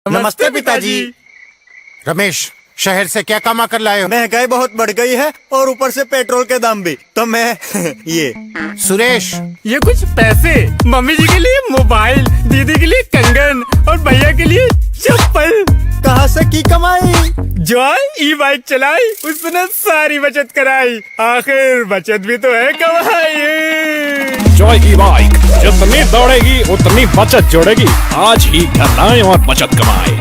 नमस्ते पिताजी। रमेश, शहर से क्या कमा कर लाए हो? महंगाई बहुत बढ़ गई है और ऊपर से पेट्रोल के दाम भी, तो मैं ये। सुरेश, ये कुछ पैसे मम्मी जी के लिए मोबाइल, दीदी के लिए कंगन और भैया के लिए चप्पल। कहाँ से की कमाई? जो ई बाइक चलाई उसने सारी बचत कराई, आखिर बचत भी तो है कमाई। जॉय ई बाइक जितनी दौड़ेगी उतनी बचत जोड़ेगी। आज ही घर लाएं और बचत कमाएं।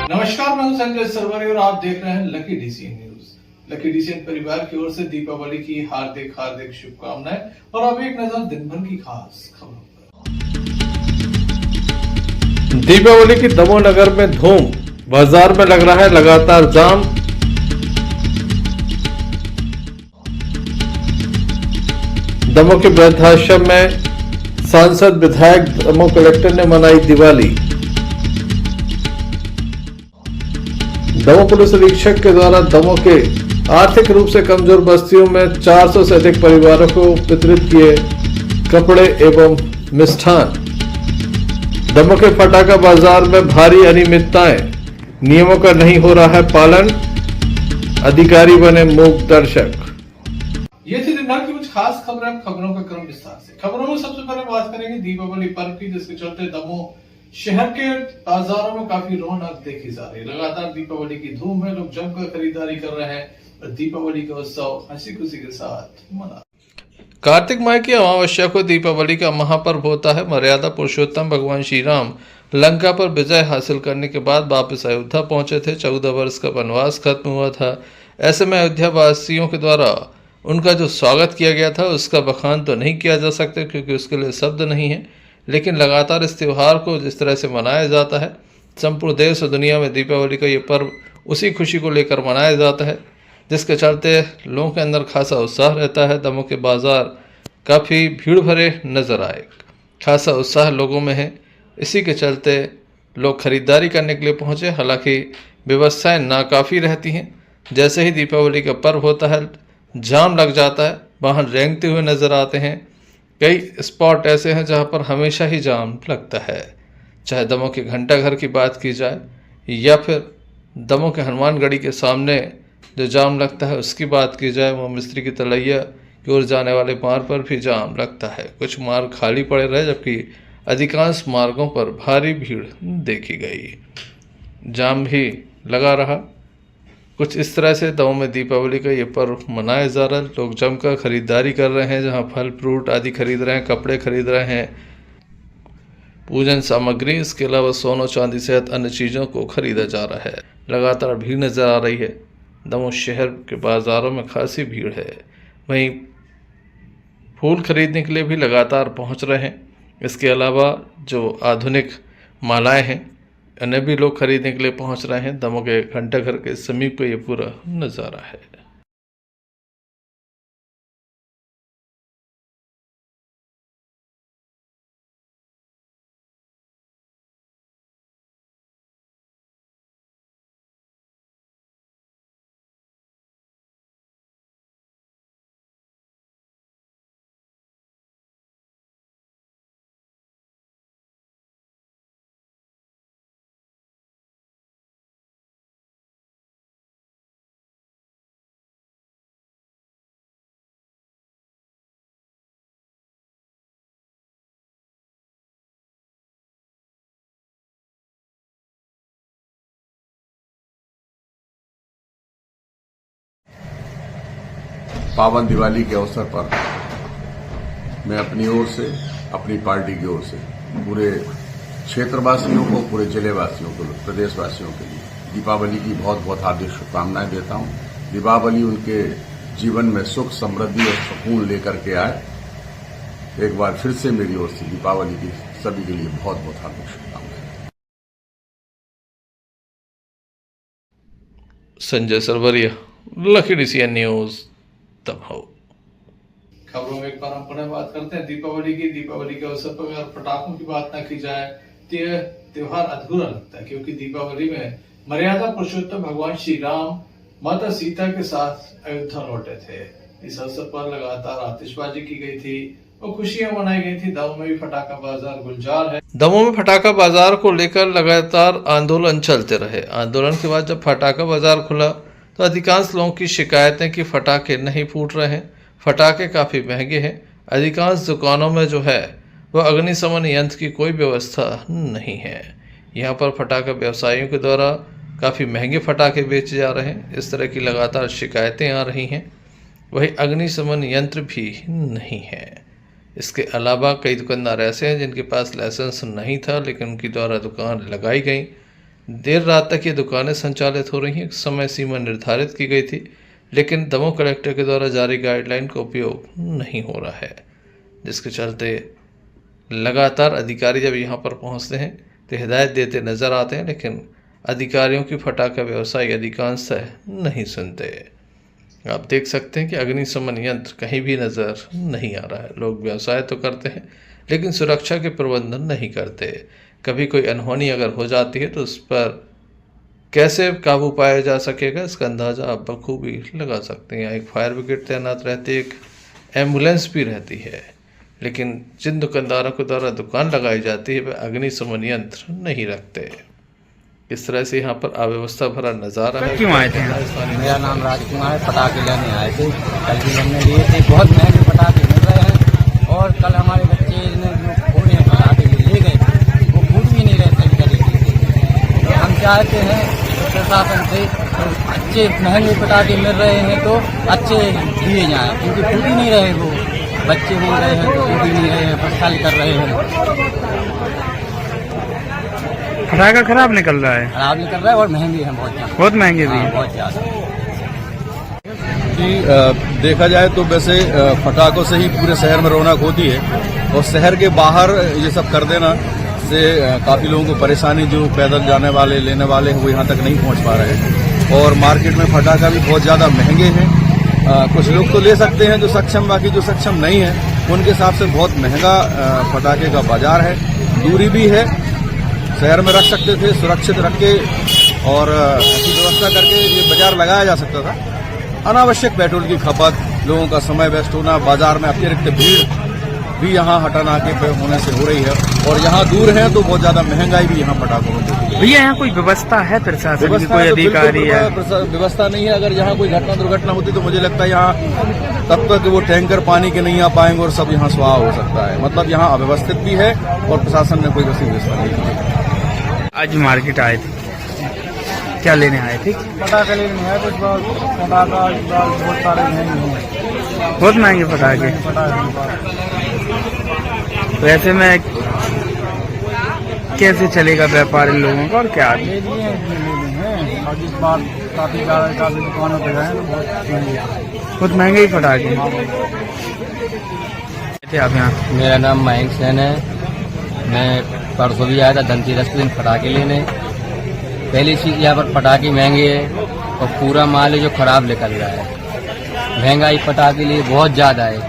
नमस्कार, मैं हूं संजय सरवरी और आप देख रहे हैं lucky DCN news. Lucky DCN परिवार की ओर से दीपावली की हार्दिक शुभकामनाएं। और अब एक नजर दिन भर की खास खबरों पर। दीपावली की दमोह नगर में धूम, बाजार में लग रहा है लगातार जाम। दमोह के वृद्धाश्रम में सांसद विधायक दमोह कलेक्टर ने मनाई दिवाली। दमोह पुलिस अधीक्षक के द्वारा दमोह के आर्थिक रूप से कमजोर बस्तियों में 400 से अधिक परिवारों को वितरित किए कपड़े एवं मिष्ठान। दमोह के फटाका बाजार में भारी अनियमितताएं, नियमों का नहीं हो रहा है पालन, अधिकारी बने मूक दर्शक। ये थी दिन भर की कुछ खास खबरें। खबरों का क्रम विस्तार से। खबरों में सबसे पहले बात करेंगे दीपावली पर्व की, जिसके चलते दमोह शहर के बाजारों में काफी रौनक देखी जा रही है। लगातार दीपावली की धूम है, लोग जमकर खरीदारी कर रहे हैं और दीपावली का उत्सव हंसी खुशी के साथ मना। कार्तिक माह की अमावस्या को दीपावली का महापर्व होता है। मर्यादा पुरुषोत्तम भगवान श्री राम लंका पर विजय हासिल करने के बाद वापस अयोध्या पहुंचे थे। 14 वर्ष का वनवास खत्म हुआ था। ऐसे में अयोध्या वासियों के द्वारा उनका जो स्वागत किया गया था उसका बखान तो नहीं किया जा सकता, क्योंकि उसके लिए शब्द नहीं है। लेकिन लगातार इस त्यौहार को जिस तरह से मनाया जाता है, संपूर्ण देश और दुनिया में दीपावली का ये पर्व उसी खुशी को लेकर मनाया जाता है, जिसके चलते लोगों के अंदर खासा उत्साह रहता है। दमोह के बाजार काफ़ी भीड़ भरे नजर आए, खासा उत्साह लोगों में है। इसी के चलते लोग खरीदारी करने के लिए पहुंचे। हालांकि व्यवस्थाएं नाकाफ़ी रहती हैं। जैसे ही दीपावली का पर्व होता है जाम लग जाता है, वाहन रेंगते हुए नजर आते हैं। कई स्पॉट ऐसे हैं जहां पर हमेशा ही जाम लगता है। चाहे दमोह के घंटाघर की बात की जाए या फिर दमोह के हनुमानगढ़ी के सामने जो जाम लगता है उसकी बात की जाए, वह मिस्त्री की तलैया की ओर जाने वाले मार्ग पर भी जाम लगता है। कुछ मार्ग खाली पड़े रहे, जबकि अधिकांश मार्गों पर भारी भीड़ देखी गई। जाम भी लगा रहा। कुछ इस तरह से दमोह में दीपावली का ये पर्व मनाया जा रहा है। लोग जमकर खरीदारी कर रहे हैं, जहां फल फ्रूट आदि खरीद रहे हैं, कपड़े खरीद रहे हैं, पूजन सामग्री, इसके अलावा सोना चांदी सहित अन्य चीज़ों को खरीदा जा रहा है। लगातार भीड़ नज़र आ रही है। दमोह शहर के बाज़ारों में खासी भीड़ है। वहीं फूल खरीदने के लिए भी लगातार पहुंच रहे हैं। इसके अलावा जो आधुनिक मालाएं हैं उन्हें भी लोग खरीदने के लिए पहुंच रहे हैं। दमोह के घंटाघर के समीप ये पूरा नज़ारा है। पावन दिवाली के अवसर पर मैं अपनी ओर से, अपनी पार्टी की ओर से पूरे क्षेत्रवासियों को, पूरे जिलेवासियों को, प्रदेशवासियों के लिए दीपावली की बहुत बहुत हार्दिक शुभकामनाएं देता हूं। दीपावली उनके जीवन में सुख, समृद्धि और सुकून लेकर के आए। एक बार फिर से मेरी ओर से दीपावली की सभी के लिए बहुत बहुत हार्दिक शुभकामनाएं। Sanjay Sarwaria, lucky DCN news, Damoh. खबरों में एक बार हम पुनः बात करते हैं दीपावली की। दीपावली के अवसर पर अगर पटाखों की बात न की जाए तो यह त्योहार अधूरा लगता है, क्योंकि दीपावली में मर्यादा पुरुषोत्तम भगवान श्री राम माता सीता के साथ अयोध्या लौटे थे। इस अवसर पर लगातार आतिशबाजी की गई थी और खुशियां मनाई गई थी। दमोह में भी फटाखा बाजार गुलजार है। दमोह में फटाखा बाजार को लेकर लगातार आंदोलन चलते रहे। आंदोलन के बाद जब फटाखा बाजार खुला तो अधिकांश लोगों की शिकायतें कि फटाखे नहीं फूट रहे हैं, फटाखे काफ़ी महंगे हैं। अधिकांश दुकानों में जो है वह अग्निशमन यंत्र की कोई व्यवस्था नहीं है। यहाँ पर फटाखा व्यवसायियों के द्वारा काफ़ी महंगे फटाखे बेचे जा रहे हैं। इस तरह की लगातार शिकायतें आ रही हैं। वहीं अग्निशमन यंत्र भी नहीं है। इसके अलावा कई दुकानदार ऐसे हैं जिनके पास लाइसेंस नहीं था, लेकिन उनकी द्वारा दुकान लगाई गई। देर रात तक ये दुकानें संचालित हो रही हैं। समय सीमा निर्धारित की गई थी, लेकिन दमोह कलेक्टर के द्वारा जारी गाइडलाइन का उपयोग नहीं हो रहा है, जिसके चलते लगातार अधिकारी जब यहाँ पर पहुँचते हैं तो हिदायत देते नज़र आते हैं, लेकिन अधिकारियों की फटाखा व्यवसायी अधिकांशतः नहीं सुनते। आप देख सकते हैं कि अग्निशमन यंत्र कहीं भी नज़र नहीं आ रहा है। लोग व्यवसाय तो करते हैं, लेकिन सुरक्षा के प्रबंधन नहीं करते। कभी कोई अनहोनी अगर हो जाती है तो उस पर कैसे काबू पाया जा सकेगा, इसका अंदाज़ा आप बखूबी लगा सकते हैं। यहाँ एक फायर ब्रिगेड तैनात रहती है, एक एम्बुलेंस भी रहती है, लेकिन जिन दुकानदारों के द्वारा दुकान लगाई जाती है वे अग्निशमन यंत्र नहीं रखते। इस तरह से यहाँ पर अव्यवस्था भरा नज़ारा है। क्यों आए थे? मेरा नाम राजकुमार है। पटाखे लेने आए थे, कल भी हमने लिए थे। बहुत महंगे पटाखे मिल रहे हैं और कल हमारे बच्चे ने जो फोड़े पटाखे ले गए वो फूट भी नहीं रहे सही तरीके से। हम चाहते हैं तो प्रशासन से तो अच्छे महंगे पटाखे मिल रहे हैं तो अच्छे दिए जाएँ, क्योंकि फूट ही नहीं रहे। वो बच्चे बोल रहे हैं तो फूट ही नहीं रहे हैं, बस खाली कर रहे हैं। फटाखा खराब निकल रहा है। खराब निकल रहा है और महंगे हैं बहुत महंगे भी हाँ, बहुत ज़्यादा। कि देखा जाए तो वैसे फटाखों से ही पूरे शहर में रौनक होती है, और शहर के बाहर ये सब कर देना से काफ़ी लोगों को परेशानी, जो पैदल जाने वाले लेने वाले हैं वो यहाँ तक नहीं पहुँच पा रहे हैं। और मार्केट में फटाखा भी बहुत ज़्यादा महंगे हैं। कुछ लोग तो ले सकते हैं जो सक्षम, बाकी जो सक्षम नहीं है उनके हिसाब से बहुत महंगा फटाखे का बाजार है। दूरी भी है, शहर में रख सकते थे सुरक्षित रख के, और ऐसी व्यवस्था करके ये बाजार लगाया जा सकता था। अनावश्यक पेट्रोल की खपत, लोगों का समय वेस्ट होना, बाजार में अतिरिक्त भीड़ भी यहाँ हटाना के होने से हो रही है, और यहाँ दूर है तो बहुत ज्यादा महंगाई भी यहाँ पटाखों में होती है। भैया यहाँ कोई व्यवस्था है प्रशासन की, कोई अधिकारी है? व्यवस्था नहीं है। अगर यहाँ कोई घटना दुर्घटना होती तो मुझे लगता है यहाँ तब तक वो टैंकर पानी के नहीं आ पाएंगे और सब यहाँ स्वाहा हो सकता है। मतलब यहाँ अव्यवस्थित भी है और प्रशासन ने कोई वैसी व्यवस्था नहीं की। आज मार्केट आए थे, क्या लेने आए थे? पटाखे लेने आए। कुछ पटाखा बहुत सारे महंगे हैं, बहुत महंगे पटाखे। तो ऐसे में कैसे चलेगा व्यापार इन लोगों का, और क्या? ले लिए हैं और इस बार काफी दुकानों पे गए हैं, बहुत महंगे ही पटाखे थे। आप यहाँ? मेरा नाम मयंक सेन है। मैं परसों भी आया था धनतेरस के दिन पटाखे लेने। पहली चीज यहाँ पर पटाखे महंगे है और पूरा माल है जो खराब निकल रहा है। महंगाई पटाखे लिए बहुत ज्यादा है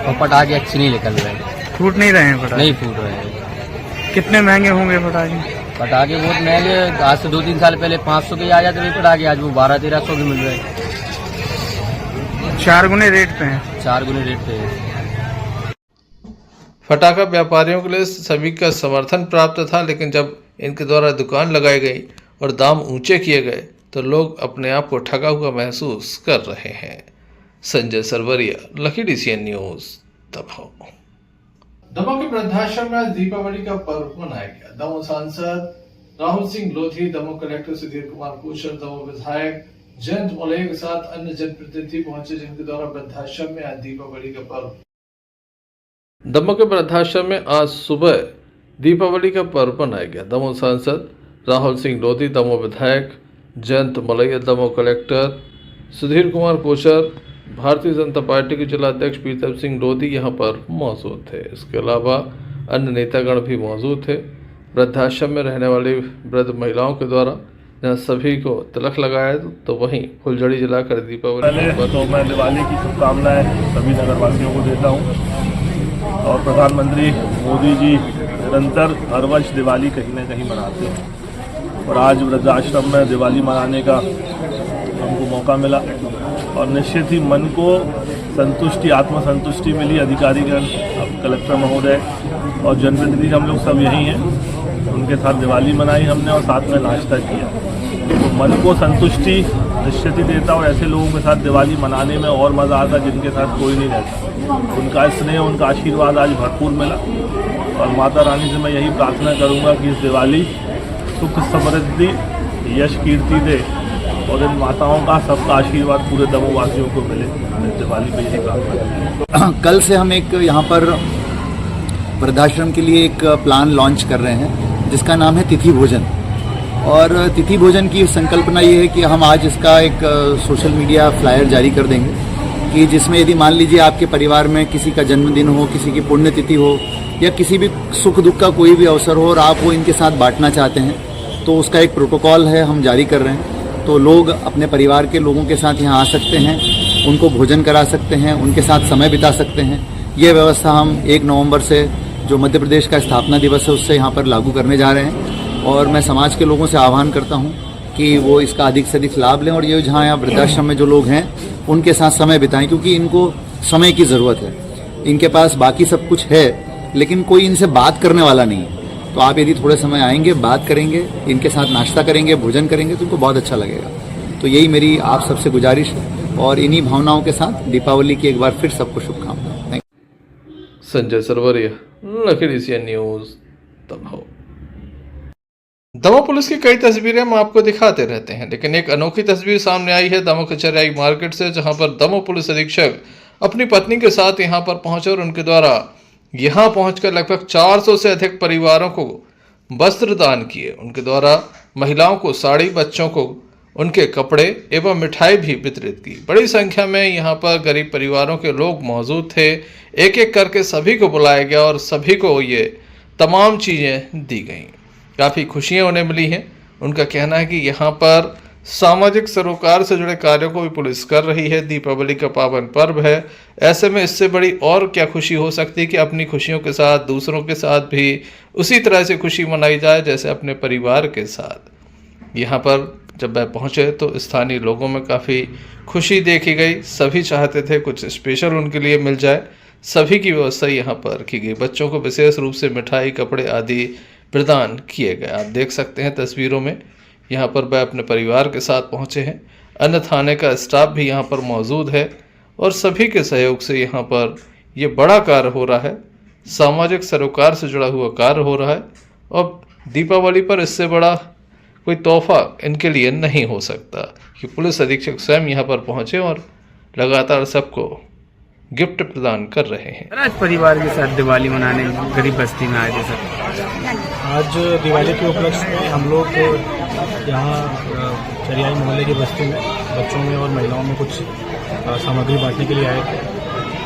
और पटाखे अच्छे नहीं निकल रहे हैं। फूट नहीं रहे हैं पटाखे? नहीं फूट रहे हैं। कितने महंगे होंगे पटाखे? पटाखे बहुत महंगे। आज से 2-3 साल पहले 500 के आ जाते थे पटाखे, आज वो 1200-1300 के मिल रहे हैं। 4 गुने रेट पे हैं। 4 गुने रेट पे है। फटाखा व्यापारियों के लिए सभी का समर्थन प्राप्त था, लेकिन जब इनके द्वारा दुकान लगाई गई और दाम ऊंचे किए गए तो लोग अपने आप को ठगा हुआ महसूस कर रहे हैं। Sanjay Sarwaria, lucky DCN news, Damoh. Damoh के वृद्धाश्रम में आज दीपावली का पर्व मनाया गया। दमोह सांसद राहुल सिंह लोधी, दमोह कलेक्टर सुधीर कुमार कोशल, दमोह विधायक जयंत मलैया के साथ अन्य जनप्रतिनिधि पहुंचे, जिनके द्वारा वृद्धाश्रम में आज दीपावली का पर्व। दमोह के वृद्धाश्रम में आज सुबह दीपावली का पर्व मनाया गया। दमोह सांसद राहुल सिंह लोधी, दमोह विधायक जयंत मलैया, दमोह कलेक्टर सुधीर कुमार कोशल, भारतीय जनता पार्टी के जिला अध्यक्ष प्रीतम सिंह लोधी यहाँ पर मौजूद थे। इसके अलावा अन्य नेतागण भी मौजूद थे। वृद्धाश्रम में रहने वाली वृद्ध महिलाओं के द्वारा जहाँ सभी को तिलक लगाया तो वहीं फुलझड़ी जलाकर दीपावली पहले तो मैं दिवाली की शुभकामनाएं सभी नगरवासियों को देता हूं और प्रधानमंत्री मोदी जी निरंतर हर वर्ष दिवाली कहीं न कहीं मनाते हैं और आज वृद्धाश्रम में दिवाली मनाने का हमको मौका मिला और निश्चित ही मन को संतुष्टि आत्मसंतुष्टि मिली। अधिकारीगण कलेक्टर महोदय और जनप्रतिनिधि हम लोग सब यही हैं, उनके साथ दिवाली मनाई हमने और साथ में नाश्ता किया। तो मन को संतुष्टि निश्चित ही देता और ऐसे लोगों के साथ दिवाली मनाने में और मज़ा आता जिनके साथ कोई नहीं रहता। उनका स्नेह उनका आशीर्वाद आज भरपूर मिला और माता रानी से मैं यही प्रार्थना करूंगा कि इस दिवाली सुख समृद्धि यश कीर्ति दे और इन माताओं का सबका आशीर्वाद पूरे दमोह वासियों को मिले। इस दिवाली पे यही प्रार्थना। कल से हम एक यहाँ पर वृद्धाश्रम के लिए एक प्लान लॉन्च कर रहे हैं जिसका नाम है तिथि भोजन। और तिथि भोजन की संकल्पना ये है कि हम आज इसका एक सोशल मीडिया फ्लायर जारी कर देंगे कि जिसमें यदि मान लीजिए आपके परिवार में किसी का जन्मदिन हो, किसी की पुण्यतिथि हो या किसी भी सुख दुख का कोई भी अवसर हो और आप वो इनके साथ बांटना चाहते हैं तो उसका एक प्रोटोकॉल है, हम जारी कर रहे हैं। तो लोग अपने परिवार के लोगों के साथ यहाँ आ सकते हैं, उनको भोजन करा सकते हैं, उनके साथ समय बिता सकते हैं। ये व्यवस्था हम 1 नवंबर से जो मध्य प्रदेश का स्थापना दिवस है उससे यहाँ पर लागू करने जा रहे हैं और मैं समाज के लोगों से आह्वान करता हूँ कि वो इसका अधिक से अधिक लाभ लें और ये जहाँ यहाँ वृद्धाश्रम में जो लोग हैं उनके साथ समय बिताएं, क्योंकि इनको समय की ज़रूरत है। इनके पास बाकी सब कुछ है लेकिन कोई इनसे बात करने वाला नहीं है। तो आप यदि थोड़े समय आएंगे, बात करेंगे, इनके साथ नाश्ता करेंगे, भोजन करेंगे तो उनको बहुत अच्छा लगेगा। तो यही मेरी आप सबसे गुजारिश है और इन्हीं भावनाओं के साथ दीपावली की एक बार फिर सबको शुभकामनाएं। संजय सरवरिया, लखीडी CN news, Damoh. Damoh police की कई तस्वीरें हम आपको दिखाते रहते हैं, लेकिन एक अनोखी तस्वीर सामने आई है दमोह कचहरी मार्केट से, जहां पर दमोह पुलिस अधीक्षक अपनी पत्नी के साथ यहां पर पहुंचे और उनके द्वारा यहां पहुंचकर लगभग 400 से अधिक परिवारों को वस्त्र दान किए। उनके द्वारा महिलाओं को साड़ी, बच्चों को उनके कपड़े एवं मिठाई भी वितरित की। बड़ी संख्या में यहाँ पर गरीब परिवारों के लोग मौजूद थे। एक एक करके सभी को बुलाया गया और सभी को ये तमाम चीज़ें दी गईं। काफ़ी खुशियाँ उन्हें मिली हैं। उनका कहना है कि यहाँ पर सामाजिक सरोकार से जुड़े कार्यों को भी पुलिस कर रही है। दीपावली का पावन पर्व है, ऐसे में इससे बड़ी और क्या खुशी हो सकती है कि अपनी खुशियों के साथ दूसरों के साथ भी उसी तरह से खुशी मनाई जाए जैसे अपने परिवार के साथ। यहाँ पर जब वह पहुँचे तो स्थानीय लोगों में काफ़ी खुशी देखी गई। सभी चाहते थे कुछ स्पेशल उनके लिए मिल जाए। सभी की व्यवस्था यहाँ पर की गई। बच्चों को विशेष रूप से मिठाई, कपड़े आदि प्रदान किए गए। आप देख सकते हैं तस्वीरों में, यहाँ पर वह अपने परिवार के साथ पहुँचे हैं। अन्य थाने का स्टाफ भी यहाँ पर मौजूद है और सभी के सहयोग से यहाँ पर ये बड़ा कार्य हो रहा है। सामाजिक सरोकार से जुड़ा हुआ कार्य हो रहा है और दीपावली पर इससे बड़ा कोई तोहफा इनके लिए नहीं हो सकता कि पुलिस अधीक्षक स्वयं यहाँ पर पहुँचे और लगातार सबको गिफ्ट प्रदान कर रहे हैं। आज परिवार के साथ दिवाली मनाने गरीब बस्ती में आए थे सर। आज दिवाली के उपलक्ष्य में हम लोग यहाँ चरियाई मोहल्ले की बस्ती में बच्चों में और महिलाओं में कुछ सामग्री बांटने के लिए आए थे।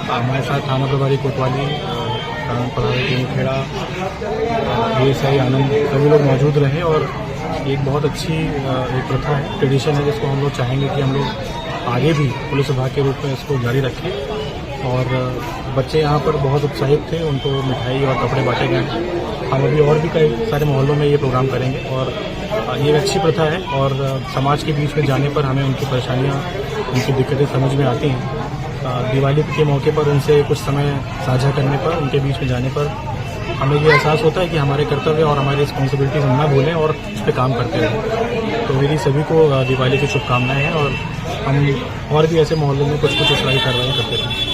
हमारे साथ थाना प्रभारी कोतवाली, थाना प्रभारी खेड़ा, ASI आनंद सभी लोग मौजूद रहे और एक बहुत अच्छी एक प्रथा है, ट्रेडिशन है जिसको हम लोग चाहेंगे कि हम लोग आगे भी पुलिस विभाग के रूप में इसको जारी रखें। और बच्चे यहाँ पर बहुत उत्साहित थे, उनको मिठाई और कपड़े बांटे गए। हम अभी और भी कई सारे मोहल्लों में ये प्रोग्राम करेंगे और ये अच्छी प्रथा है और समाज के बीच में जाने पर हमें उनकी परेशानियाँ, उनकी दिक्कतें समझ में आती हैं। दिवाली के मौके पर उनसे कुछ समय साझा करने पर, उनके बीच में जाने पर हमें ये एहसास होता है कि हमारे कर्तव्य और हमारी रिस्पॉन्सिबिलिटीज हम ना भूलें और उस पर काम करते रहें। तो मेरी सभी को दिवाली की शुभकामनाएं हैं और हम और भी ऐसे मोहल्लों में कुछ सिलाई कार्रवाई करते रहें।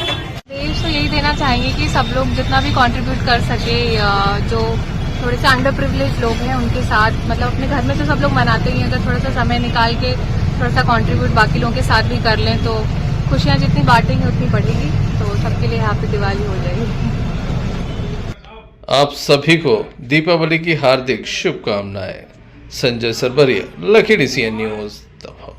देश तो यही देना चाहेंगे कि सब लोग जितना भी कंट्रीब्यूट कर सके, जो थोड़े से अंडर प्रिविलेज लोग हैं उनके साथ, मतलब अपने घर में तो सब लोग मनाते ही हैं, अगर थोड़ा सा समय निकाल के थोड़ा सा कंट्रीब्यूट बाकी लोगों के साथ भी कर लें तो खुशियाँ जितनी बांटेंगे उतनी बढ़ेगी, तो सबके लिए हैप्पी दिवाली हो जाएगी। आप सभी को दीपावली की हार्दिक शुभकामनाएं। संजय सरवरिया, लखीडी सीएन न्यूज़, दमोह।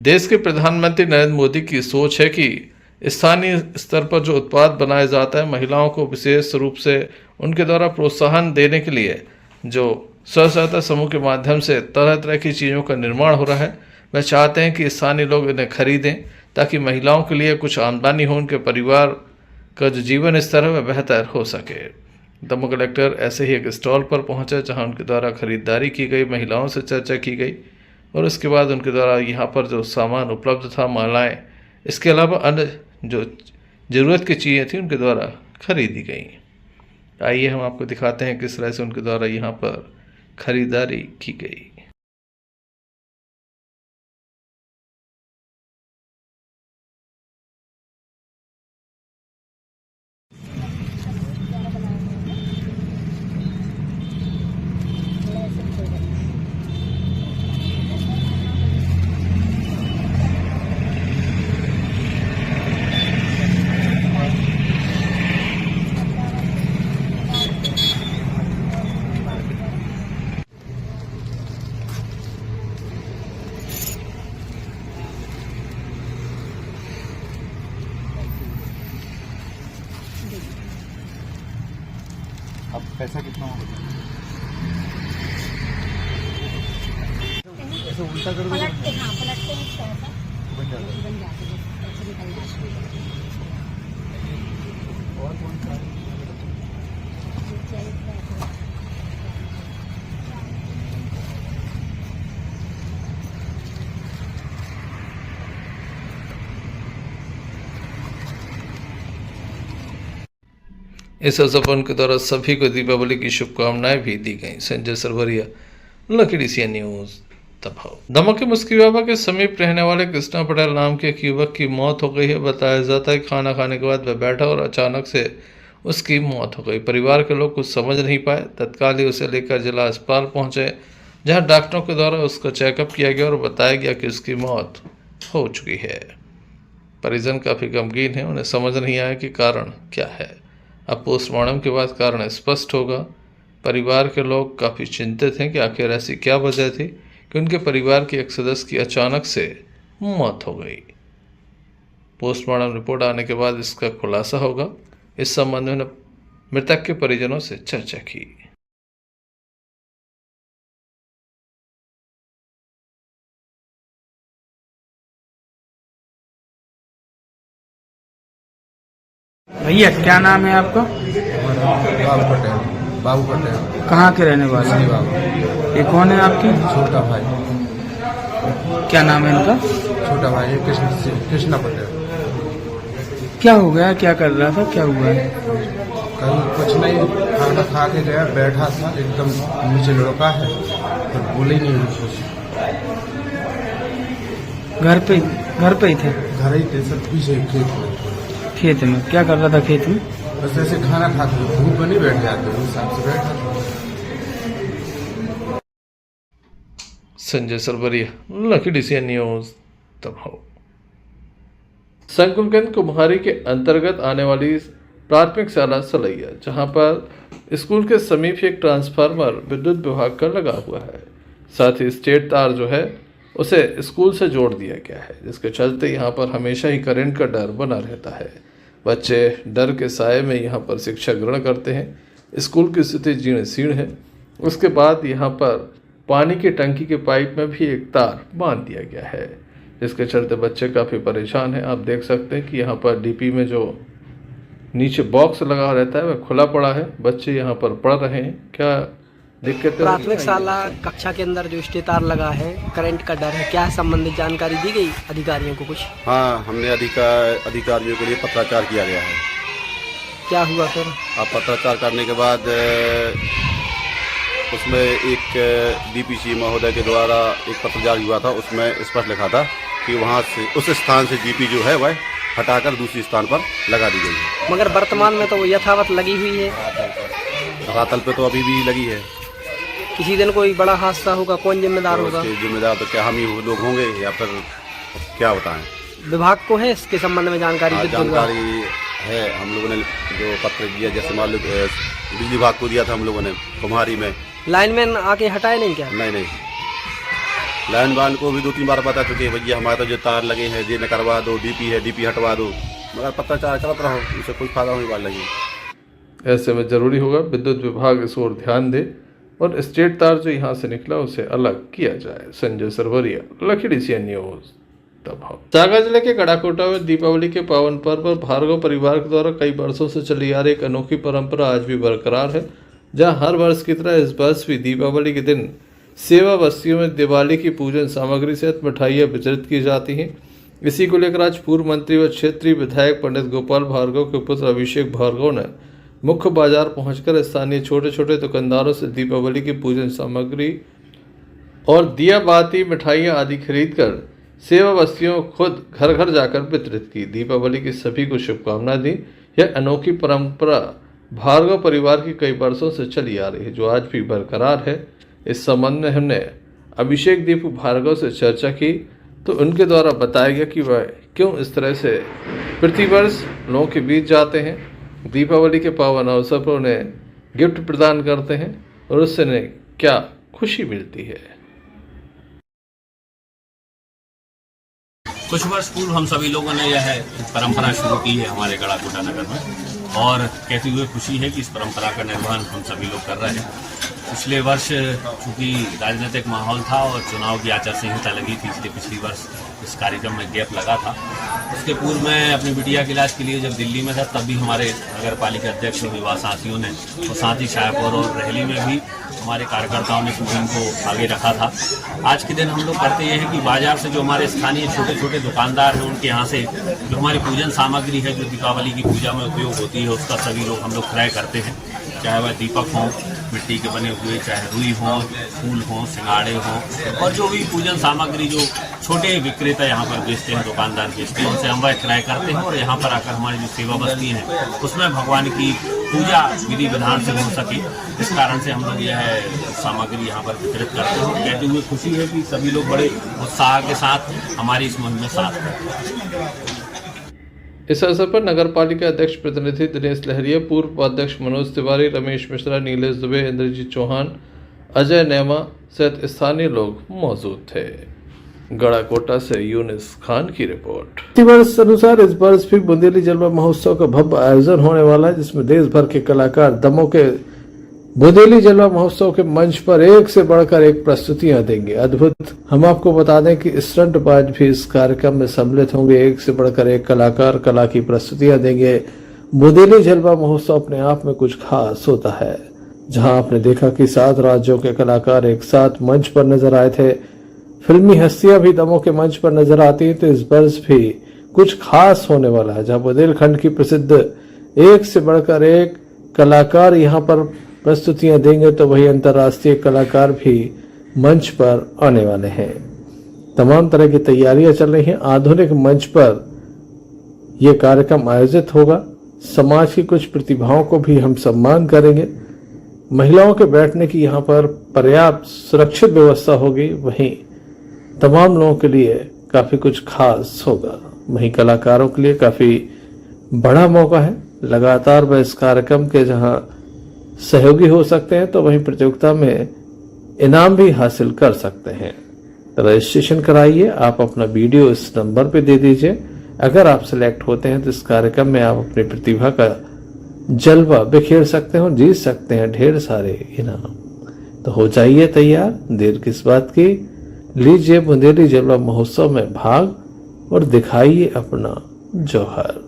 देश के प्रधानमंत्री नरेंद्र मोदी की सोच है कि स्थानीय स्तर पर जो उत्पाद बनाया जाता है, महिलाओं को विशेष रूप से उनके द्वारा प्रोत्साहन देने के लिए जो स्व सहायता समूह के माध्यम से तरह तरह की चीज़ों का निर्माण हो रहा है। वह चाहते हैं कि स्थानीय लोग इन्हें खरीदें ताकि महिलाओं के लिए कुछ आमदनी हो, उनके परिवार का जो जीवन स्तर है वह बेहतर हो सके। दमोह कलेक्टर ऐसे ही एक स्टॉल पर पहुंचे जहां उनके द्वारा खरीदारी की गई, महिलाओं से चर्चा की गई और उसके बाद उनके द्वारा यहाँ पर जो सामान उपलब्ध था, मालाएँ, इसके अलावा अन्य जो ज़रूरत की चीज़ें थी उनके द्वारा खरीदी गई। आइए हम आपको दिखाते हैं किस तरह से उनके द्वारा यहाँ पर खरीदारी की गई। अब पैसा कितना होगा? ऐसे उल्टा कर दो, पलटते हैं बन जाता है। और कौन सा इस अवसर पर उनके द्वारा सभी को दीपावली की शुभकामनाएं भी दी गई। Sanjay Sarwaria, lucky CN news, Damoh. Damoh के मुस्की बाबा के समीप रहने वाले कृष्णा पटेल नाम के एक युवक की मौत हो गई है। बताया जाता है खाना खाने के बाद वह बैठा और अचानक से उसकी मौत हो गई। परिवार के लोग कुछ समझ नहीं पाए, तत्काल ही उसे लेकर जिला अस्पताल पहुंचे, जहां डॉक्टरों के द्वारा उसका चेकअप किया गया और बताया गया कि उसकी मौत हो चुकी है। परिजन काफ़ी गमगीन है, उन्हें समझ नहीं आया कि कारण क्या है। अब पोस्टमार्टम के बाद कारण स्पष्ट होगा। परिवार के लोग काफ़ी चिंतित हैं कि आखिर ऐसी क्या वजह थी कि उनके परिवार के एक सदस्य की अचानक से मौत हो गई। पोस्टमार्टम रिपोर्ट आने के बाद इसका खुलासा होगा। इस संबंध में मृतक के परिजनों से चर्चा की। भैया क्या नाम है आपका? बाबू पटेल। बाबू पटेल। कहाँ के रहने वाले? ये कौन है आपके? छोटा भाई। क्या नाम है इनका? छोटा भाई कृष्णा पटेल। क्या हो गया? क्या कर रहा था? क्या हुआ है? कहीं कुछ नहीं, खाना खा के गया, बैठा था, एकदम नीचे लुढ़का है, तो बोले ही नहीं कुछ। घर पे ही थे? घर ही थे सर, पीछे खेत में क्या कर रहा था? खेत में बस ऐसे खाना खाते धूप में नहीं बैठ जाते, उस हिसाब से बैठा था। Sanjay Sarwaria, lucky CN news, Damoh. Sankulganj Kumhari के अंतर्गत आने वाली प्राथमिक शाला सलैया, जहां पर स्कूल के समीप ही एक ट्रांसफार्मर विद्युत विभाग का लगा हुआ है। साथ ही स्टेट तार जो है उसे स्कूल से जोड़ दिया गया है, जिसके चलते यहाँ पर हमेशा ही करंट का डर बना रहता है। बच्चे डर के साए में यहाँ पर शिक्षा ग्रहण करते हैं। स्कूल की स्थिति जीर्ण शीर्ण है। उसके बाद यहाँ पर पानी की टंकी के पाइप में भी एक तार बांध दिया गया है, जिसके चलते बच्चे काफ़ी परेशान हैं। आप देख सकते हैं कि यहाँ पर डीपी में जो नीचे बॉक्स लगा रहता है वह खुला पड़ा है। बच्चे यहाँ पर पढ़ रहे हैं। क्या दिक्कत? प्राथमिक शाला कक्षा के अंदर जो स्टेट तार लगा है, करंट का डर है, क्या संबंधित जानकारी दी गई अधिकारियों को कुछ? हाँ, हमने अधिकारियों के लिए पत्राचार किया गया है। क्या हुआ फिर? अब पत्राचार करने के बाद उसमें एक डीपीसी महोदय के द्वारा एक पत्र जारी हुआ था, उसमें स्पष्ट लिखा था कि वहाँ से उस स्थान से डीपी जो है वह हटाकर दूसरी स्थान पर लगा दी गई है। मगर वर्तमान में तो वो यथावत लगी हुई है। धरातल पे तो अभी भी लगी है। किसी दिन कोई बड़ा हादसा होगा, कौन जिम्मेदार होगा? जिम्मेदार तो क्या हम ही लोग होंगे या फिर क्या बताएं? विभाग को है इसके संबंध में जानकारी? जानकारी है, हम लोगों ने जो पत्र दिया, जैसे मान लो बिजली विभाग को दिया था हम लोगों ने कुम्हारी में। लाइनमैन आके हटाए नहीं क्या? नहीं, लाइनमैन को भी 2-3 बार बता चुके हैं, भैया हमारे तो जो तार लगे हैं ये न करवा दो, डीपी है डीपी हटवा दो, मगर पत्राचार करते रहो, इससे कोई फायदा होने वाला नहीं। ऐसे में जरूरी होगा विद्युत विभाग इस ओर ध्यान दे और स्टेट तार जो यहाँ से निकला उसे अलग किया जाए। संजय सरवरिया, लखीडीसी न्यूज, दमोह। सागर जिले के गड़ाकोटा में दीपावली के पावन पर्व पर भार्गव परिवार के द्वारा कई वर्षों से चली आ रही एक अनोखी परंपरा आज भी बरकरार है, जहां हर वर्ष की तरह इस वर्ष भी दीपावली के दिन सेवा बस्तियों में दिवाली की पूजन सामग्री सहित मिठाइयाँ वितरित की जाती हैं। इसी को लेकर आज पूर्व मंत्री व क्षेत्रीय विधायक पंडित गोपाल भार्गव के पुत्र अभिषेक भार्गव ने मुख्य बाजार पहुंचकर स्थानीय छोटे छोटे दुकानदारों से दीपावली की पूजन सामग्री और दिया बाती मिठाइयाँ आदि खरीदकर सेवा बस्तियों खुद घर घर जाकर वितरित की। दीपावली की सभी को शुभकामनाएं दी। यह अनोखी परंपरा भार्गव परिवार की कई वर्षों से चली आ रही है, जो आज भी बरकरार है। इस संबंध में हमने अभिषेक दीपू भार्गव से चर्चा की तो उनके द्वारा बताया गया कि वह क्यों इस तरह से प्रतिवर्ष लोगों के बीच जाते हैं, दीपावली के पावन अवसर पर उन्हें गिफ्ट प्रदान करते हैं और उससे उन्हें क्या खुशी मिलती है। कुछ वर्ष पूर्व हम सभी लोगों ने यह परंपरा शुरू की है हमारे गड़ाकोटा नगर में, और कहते हुए खुशी है कि इस परंपरा का निर्वहन हम सभी लोग कर रहे हैं। पिछले वर्ष चूंकि राजनीतिक माहौल था और चुनाव की आचार संहिता लगी थी, इसलिए पिछले वर्ष इस कार्यक्रम में गैप लगा था। उसके पूर्व मैं अपनी बिटिया के इलाज के लिए जब दिल्ली में था, तब भी हमारे नगर पालिका अध्यक्ष और युवा साथियों ने और साथ ही शाहपुर और रहली में भी हमारे कार्यकर्ताओं ने मुहिम को आगे रखा था। आज के दिन हम लोग करते ये हैं कि बाजार से जो हमारे स्थानीय छोटे छोटे दुकानदार हैं, उनके यहाँ से जो हमारी पूजन सामग्री है जो दीपावली की पूजा में उपयोग होती है, उसका सभी लोग हम लोग क्रय करते हैं। चाहे वह दीपक हों, मिट्टी के बने हुए, चाहे रुई हों, फूल हों, सिंगाड़े हों, और जो भी पूजन सामग्री जो छोटे विक्रेता यहाँ पर बेचते हैं, दुकानदार बेचते हैं, उनसे हम वह क्रय करते हैं और यहाँ पर आकर हमारी जो सेवा बस्ती हैं उसमें भगवान की पूजा विधि विधान से हो सके, इस कारण से हम लोग यह सामग्री यहाँ पर वितरित करते हैं। कहते हुए खुशी है कि सभी लोग बड़े उत्साह के साथ हमारी इस मुहिम में साथ करते हैं। इस अवसर पर नगर पालिका अध्यक्ष प्रतिनिधि दिनेश लहरिया, पूर्व उपाध्यक्ष मनोज तिवारी, रमेश मिश्रा, नीलेश दुबे, इंद्रजीत चौहान, अजय नेमा सहित स्थानीय लोग मौजूद थे। गड़ाकोटा से यूनिस खान की रिपोर्ट। प्रतिवर्ष अनुसार इस वर्ष भी बुंदेली जलवा महोत्सव का भव्य आयोजन होने वाला है, जिसमें देश भर के कलाकार दमोह के बुंदेली जलवा महोत्सव के मंच पर एक से बढ़कर एक प्रस्तुतियां देंगे। अद्भुत। हम आपको बता दें कि स्टंटबाज भी इस कार्यक्रम में सम्मिलित होंगे। एक से बढ़कर एक कलाकार कला की प्रस्तुतियां देंगे। बुंदेली जलवा महोत्सव अपने आप में कुछ खास होता है, जहां आपने देखा कि 7 राज्यों के कलाकार एक साथ मंच पर नजर आए थे। फिल्मी हस्तियां भी दमोह के मंच पर नजर आती है, तो इस वर्ष भी कुछ खास होने वाला है, जहां बुंदेलखंड की प्रसिद्ध एक से बढ़कर एक कलाकार यहाँ पर प्रस्तुतियां देंगे, तो वही अंतर्राष्ट्रीय कलाकार भी मंच पर आने वाले हैं। तमाम तरह की तैयारियां चल रही हैं। आधुनिक मंच पर यह कार्यक्रम आयोजित होगा। समाज की कुछ प्रतिभाओं को भी हम सम्मान करेंगे। महिलाओं के बैठने की यहाँ पर पर्याप्त सुरक्षित व्यवस्था होगी। वहीं तमाम लोगों के लिए काफी कुछ खास होगा। वहीं कलाकारों के लिए काफी बड़ा मौका है। लगातार वह इस कार्यक्रम के जहां सहयोगी हो सकते हैं, तो वहीं प्रतियोगिता में इनाम भी हासिल कर सकते हैं। रजिस्ट्रेशन कराइए। आप अपना वीडियो इस नंबर पे दे दीजिए। अगर आप सिलेक्ट होते हैं तो इस कार्यक्रम में आप अपनी प्रतिभा का जलवा बिखेर सकते हो, जीत सकते हैं ढेर सारे इनाम। तो हो जाइए तैयार, देर किस बात की। लीजिए बुंदेली जलवा महोत्सव में भाग और दिखाइए अपना जौहर।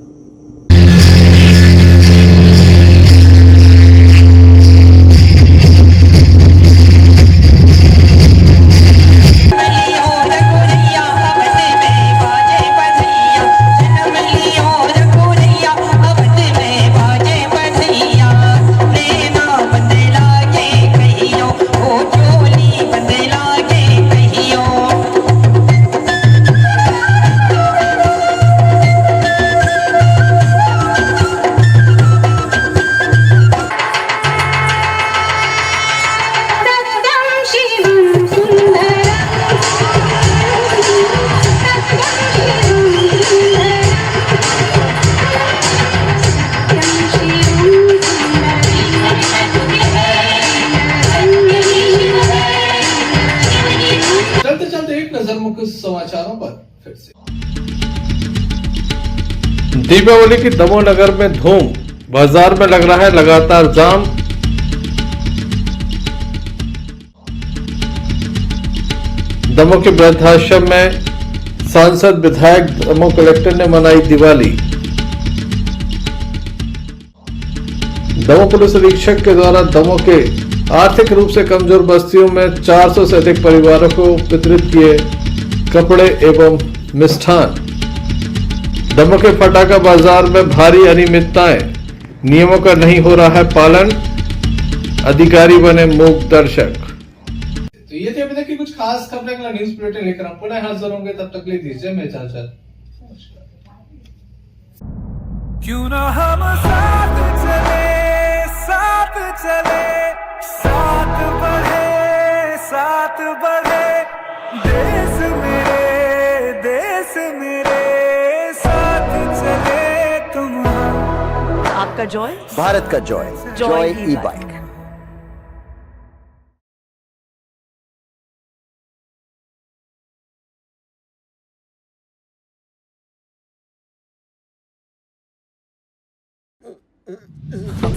समाचारों पर फिर से। दीपावली की दमोह नगर में धूम। बाजार में लग रहा है लगातार जाम। दमोह के वृद्धाश्रम में सांसद विधायक दमोह कलेक्टर ने मनाई दिवाली। दमोह पुलिस अधीक्षक के द्वारा दमोह के आर्थिक रूप से कमजोर बस्तियों में 400 से अधिक परिवारों को वितरित किए कपड़े एवं मिष्ठान। दमोह के फटाका बाजार में भारी अनियमितताएं, नियमों का नहीं हो रहा है पालन, अधिकारी बने मूक दर्शक। तो ये थे अभी तक की कुछ खास खबरें न्यूज बुलेटिन लेकर हम पुनः हाजिर होंगे, तब तक ले दीजिए मैं इजाजत। क्यों ना हम साथ चले, साथ चले, साथ बढ़े, देश मेरे साथ चले तुम। आपका जॉय, भारत का जॉय, जॉय ई बाइक।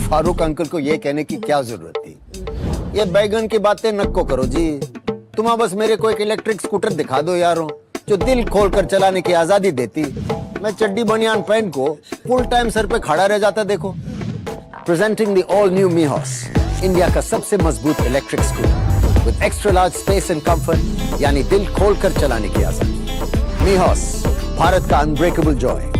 फारूक अंकल को ये कहने की क्या जरूरत थी? ये बैगन की बातें नक्को करो जी। तुम बस मेरे को एक इलेक्ट्रिक स्कूटर दिखा दो यारों, जो दिल खोलकर चलाने की आजादी देती। मैं चड्डी बनियान पहन को फुल टाइम सर पे खड़ा रह जाता। देखो, प्रेजेंटिंग द ऑल न्यू मीहॉस, इंडिया का सबसे मजबूत electric scooter with extra large space and comfort, यानी दिल खोलकर चलाने की आजादी। मीहॉस, भारत का अनब्रेकेबल जॉय।